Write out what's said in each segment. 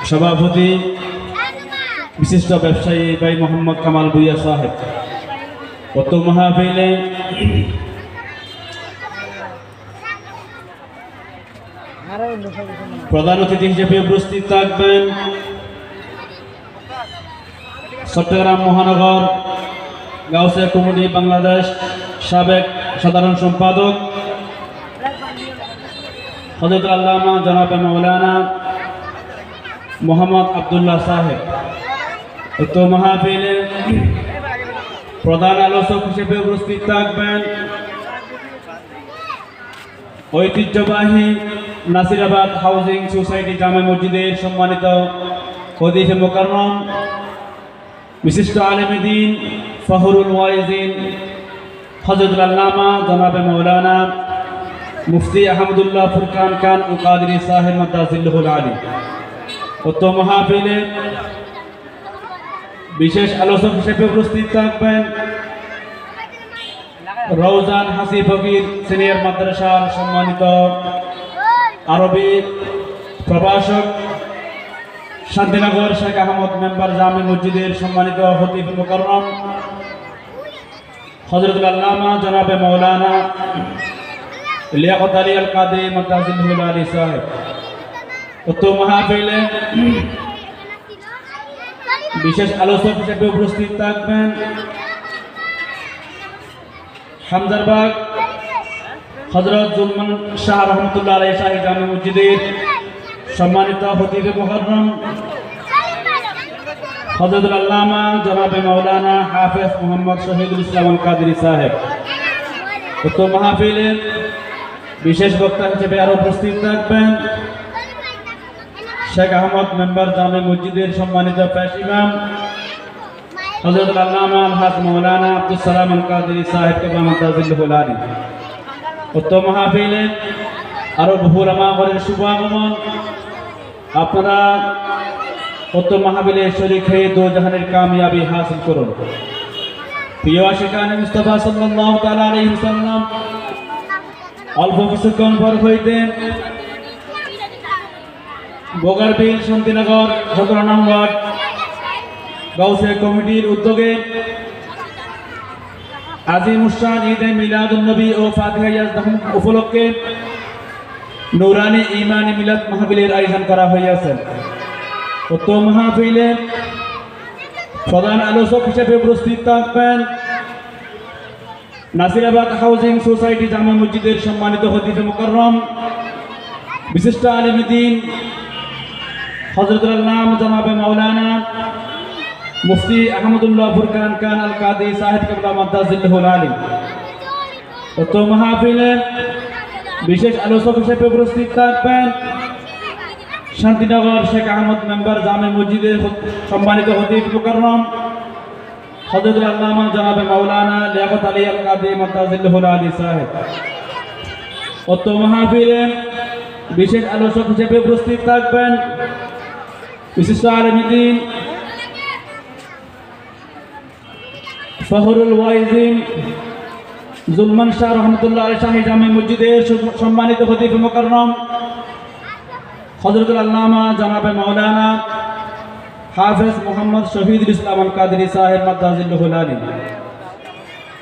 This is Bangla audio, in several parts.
সভাপতি বিশিষ্ট ব্যবসায়ী ভাই মোহাম্মদ কামাল ভুইয়া সাহেব। কত মাহফিলে প্রধান অতিথি হিসেবে উপস্থিত থাকবেন চট্টগ্রাম মহানগর গাউসিয়া কমিটি বাংলাদেশ সাবেক সাধারণ সম্পাদক হযরত আল্লামা জনাব মাওলানা মোহাম্মদ আব্দুল্লাহ সাহেব। উক্ত মাহফিলে প্রধান আলোচক হিসেবে উপস্থিত থাকবেন ঐতিহ্যবাহী নাসিরাবাদ হাউজিং সোসাইটি জামে মসজিদের সম্মানিত খতিব মুকাররম বিশিষ্ট আলেমে দ্বীন ফখরুল ওয়াইজিন হযরত আল্লামা জনাব মাওলানা মুফতি আহমদুল্লাহ ফুরকান খান ও কাদরি সাহেব মাদ্দাজিল্লাহুল আলী। উক্ত মাহফিলে বিশেষ আলোচক হিসেবে উপস্থিত থাকবেন রওজান হাসি ফকির সিনিয়র মাদ্রাসার সম্মানিত আরবি প্রভাষক শান্তিনগর শেখ আহমদ মেম্বার জামে মসজিদের সম্মানিত খতিব মুকাররম হযরত আল্লামা জনাবে মাওলানা লিয়াকত আলী আল কাদি মাদ্দাজিল্লাহুল আলী সাহেব। উক্ত মাহফিলে বিশেষ আলোচক হিসেবে উপস্থিত থাকবেন হামজারবাগ হযরত জুলমান শাহ রহমতুল্লাহ আলাইহি শাহী জামে মসজিদের সম্মানিত খতিব মুকাররম হযরত আল্লামা জনাবে মাওলানা হাফেজ মোহাম্মদ শহীদুল ইসলাম আল কাদরি সাহেব। উক্ত মাহফিলে বিশেষ বক্তা হিসেবে আরো উপস্থিত থাকবেন শেখ আহমদ মেম্বার জামে মসজিদের সম্মানিত পেশ ইমাম হযরত আল্লামা আলহাজ মাওলানা আব্দুস সালাম আল কাদরি সাহেব কেবলা মাদ্দাজিল্লাহুল আলী। উক্ত মাহফিলে আরো বহু উলামাগণের শুভ আগমন। আপনারা উক্ত মাহফিলে শরীক হয়ে দো জাহানের কামিয়াবি হাসিল করুন। প্রিয় আশিকানে মুস্তাফা সাল্লাল্লাহু তাআলা আলাইহি ওয়াসাল্লাম অল্প কিছুক্ষণ পর হইতে বগারবিল শান্তিনগর ১৭ নং ওয়ার্ড গাউসিয়া কমিটির উদ্যোগে আজিমুশান ঈদে মিলাদুন নবী ও ফাতিহা ইয়াজদাহুম উপলক্ষে নূরানী ঈমানী মিলাদ মাহফিলের আয়োজন করা হইয়াছে। উক্ত মাহফিলে প্রধান আলোচক হিসেবে উপস্থিত থাকবেন নাসিরাবাদ হাউজিং সোসাইটি জামে মসজিদের সম্মানিত খতিব মুকাররম বিশিষ্ট আলেমে দ্বীন হযরত আল্লামা জনাবে মাওলানা মুফতি আহমদুল্লাহ ফুরকান খান আল কাদি সাহেব কেবলা মাদ্দাজিল্লাহুল আলী। উক্ত মাহফিলে বিশেষ আলোচক হিসেবে উপস্থিত থাকবেন শান্তিনগর শেখ আহমদ মেম্বার জামে মসজিদের সম্মানিত খতিব মুকাররম হযরত আল্লামা জনাবে মাওলানা লিয়াকত আলী আল কাদি মাদ্দাজিল্লাহুল আলী সাহেব। উক্ত মাহফিলে বিশেষ আলোচক হিসেবে উপস্থিত থাকবেন বিশিষ্ট আলেমে দ্বীন ফখরুল ওয়াইজিন জুলমান শাহ রহমতুল্লাহ আলাইহি শাহী জামে মসজিদের সম্মানিত খতিব মুকাররম হযরত আল্লামা জনাবে মাওলানা হাফেজ মোহাম্মদ শহীদুল ইসলাম আল কাদরি সাহেব মাদ্দাজিল্লাহুল আলী।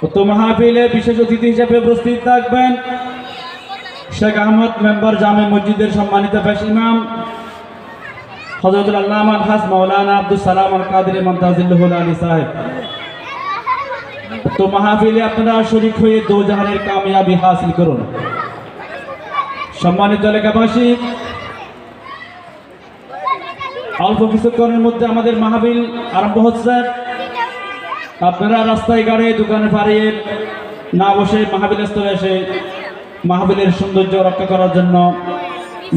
উক্ত মাহফিলে বিশেষ অতিথি হিসেবে উপস্থিত থাকবেন শেখ আহমদ মেম্বার জামে মসজিদের সম্মানিত পেশ ইমাম হযরত আল্লামা আলহাজ মাওলানা আব্দুস সালাম আল কাদরি মাদ্দাজিল্লাহুল আলী সাহেব। উক্ত মাহফিলে আপনারা শরীক হয়ে দো জাহানের কামিয়াবি হাসিল করুন। সম্মানিত এলাকাবাসী, অল্প কিছুক্ষণের মধ্যে আমাদের মাহফিল আরম্ভ হচ্ছে। আপনারা রাস্তায় গাড়ি দোকানে ফারিয়ে না বসে মাহফিল স্থলে এসে মাহফিলের সৌন্দর্য রক্ষা করার জন্য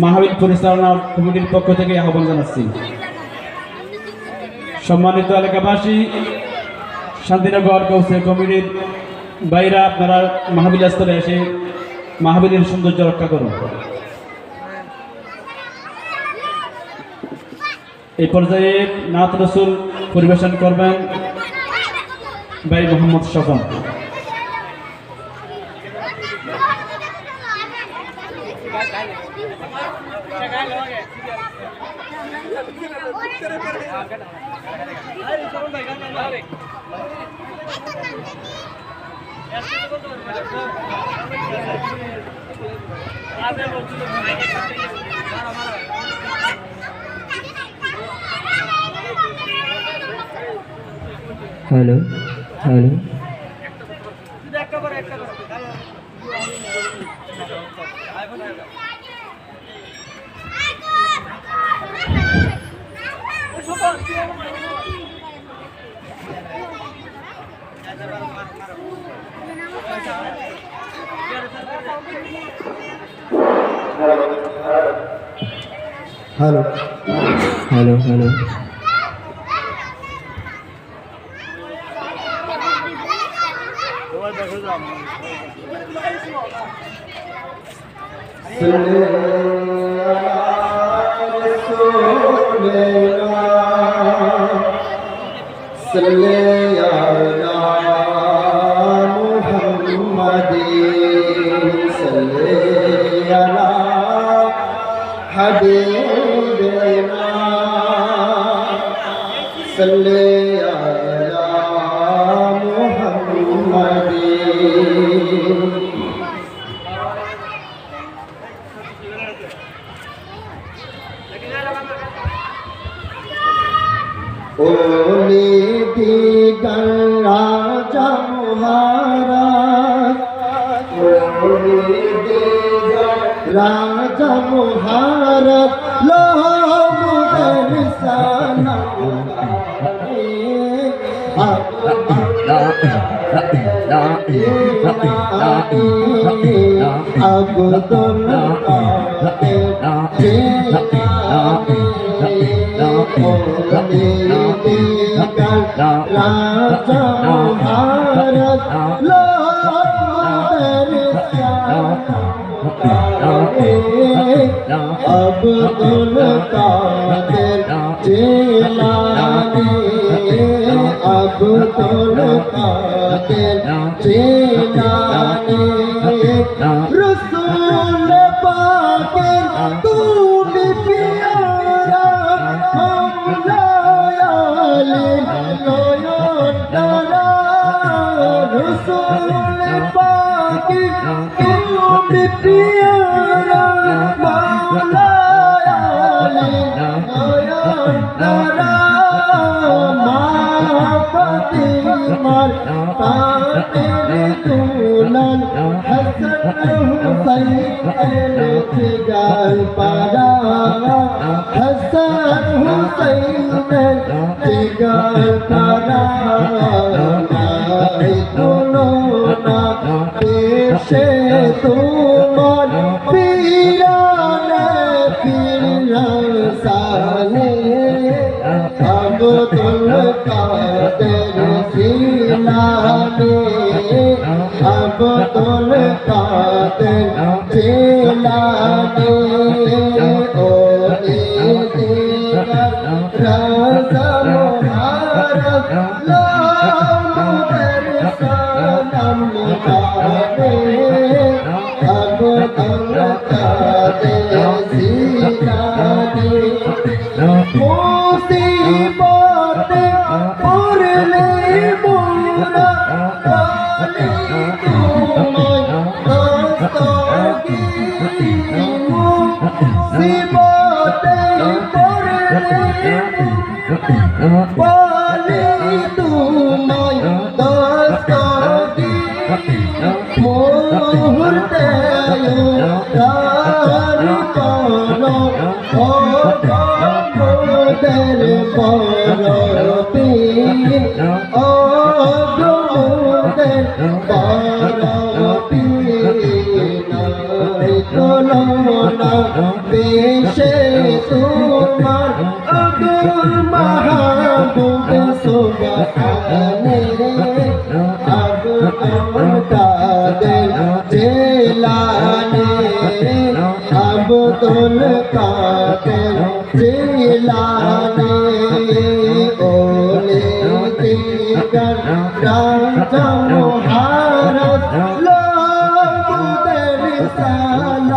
মাহফিল পরিচালনা কমিটির পক্ষ থেকে আহ্বান জানাচ্ছি। সম্মানিত এলাকাবাসী, শান্তিনগর গাউসিয়া কমিটির বাইরা আপনারা মাহফিল স্থলে এসে মাহফিলের সৌন্দর্য রক্ষা করুন। এই পর্যায়ে নাত রসুল পরিবেশন করবেন ভাই Mohammad Swapan. Hello hello hello hello hello ओले दिगर राजा महाराज ओले दिगर राजा महाराज लोग दर्शन राजा महाराज अब कादिर जिलानी अब कादिर जिलानी रसूल पाक तू भी प्यारा रसूल पाक तू भी प्यारा मौला मार तेरे दुल्हन हसन हुसैन जिगर पारा हसन हुसैन जिगर पारा तुलना पेशे तुमर पीरान पीर साले अब तुल कादिर जिलानी अब तुल कादिर जिलानी ओले दिगर राजा महाराज लोग दर्शन पावे अब तुल कादिर जिलानी मुसीबत पुरले मोरा काली तुम्हारी दोस्तोगी मुसीबत पुरले काली तुम्हारी दोस्तोगी मुहूर्ते दारी करो दर पारती ओ दर पारती नाई तोलना पेशे तुमार अब्दुल महबूब सुबहाने अब कादिर जिलानी अब तुल कादिर जिलानी ओले दिगर राजा महाराज लोग दर्शन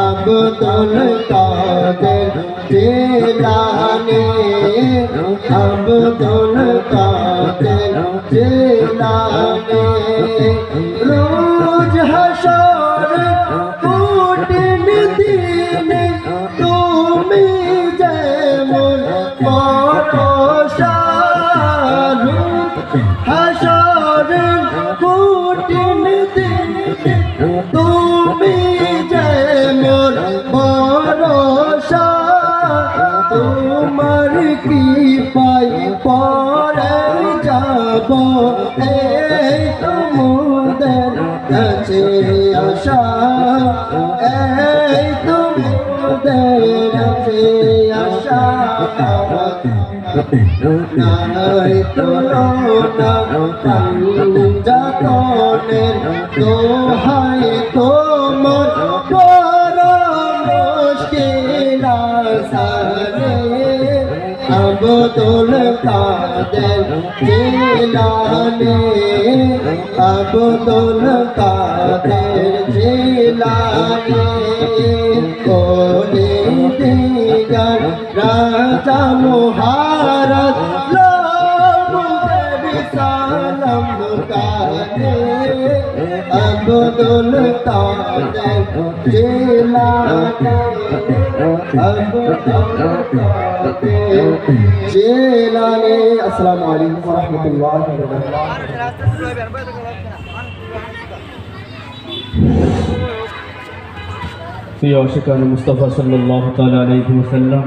আব্দুল কাদের জিলানী আব্দুল কাদের জিলানী রোজ হাসর কঠিন দিনে তুমি যেমন ভরসা হাসর কঠিন দিনে তুমি যেমন ভরসা তোমার কি পাই পরে যাব এই তোমাদের কাছে আশা এই তোমাদের কাছে আশা নাই তুলনা যাতনের দোহাই তোমার বড় মুশকিল আসানে আব্দুল কাদের জিলানী আব্দুল কাদের জিলানী কোনে দিগার রাজা মুহারত লোমুদের সালাম কানে আব্দুল কাদের জিলানী জিলানী আসসালামু আলাইকুম ওয়া রাহমাতুল্লাহি ওয়া বারাকাতুহু في عاشقان المصطفى صلى الله تعالى عليه وسلم